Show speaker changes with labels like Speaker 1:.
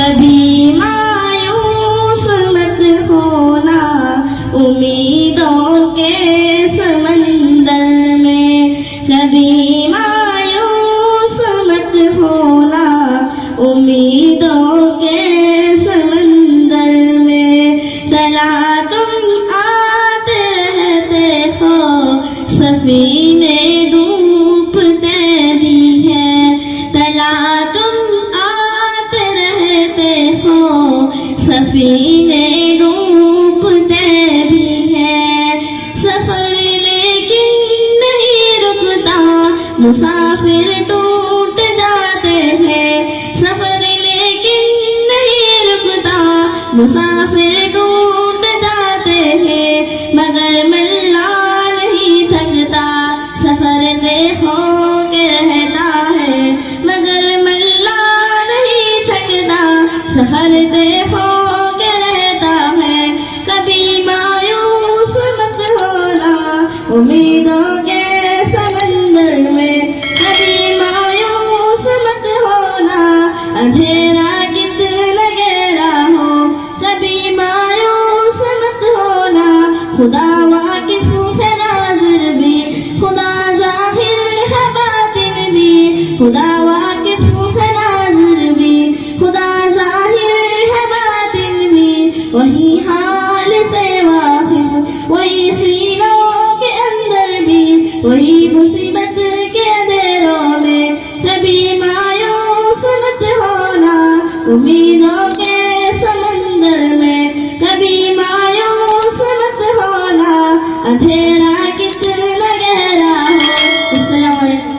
Speaker 1: कभी मायूस मत होना उम्मीदों के समंदर में, कभी मायूस मत होना उम्मीदों के समंदर में। चला तुम आते रहते हो सफीने डूबते भी है, चला तुम आते रहते हो सफीने डूबते भी है। सफर लेकिन नहीं रुकता, मुसाफिर टूट जाते हैं। सफर लेकिन नहीं रुकता, मुसाफिर टूट जाते हैं। मगर मल्ला नहीं थकता, सफर देखो के रहता है। मगर मल्ला नहीं थकता, सफर देखो के रहता है। कभी मायूस मत होना उम्मीदों के समंदर में, कभी मायूस मत होना अंधेरा कितना गहरा हो। कभी मायूस मत होना, खुदा वाकिफ है नाज़िर भी, खुदा ज़ाहिर है बातिन भी। खुदा वाकिफ है नाज़िर भी, खुदा ज़ाहिर है बातिन भी। वही हाल से वाकिफ, वही सीनों के अंदर भी, वही मुसीबत के अंधेरों में। कभी मायूस मत होना उम्मीदों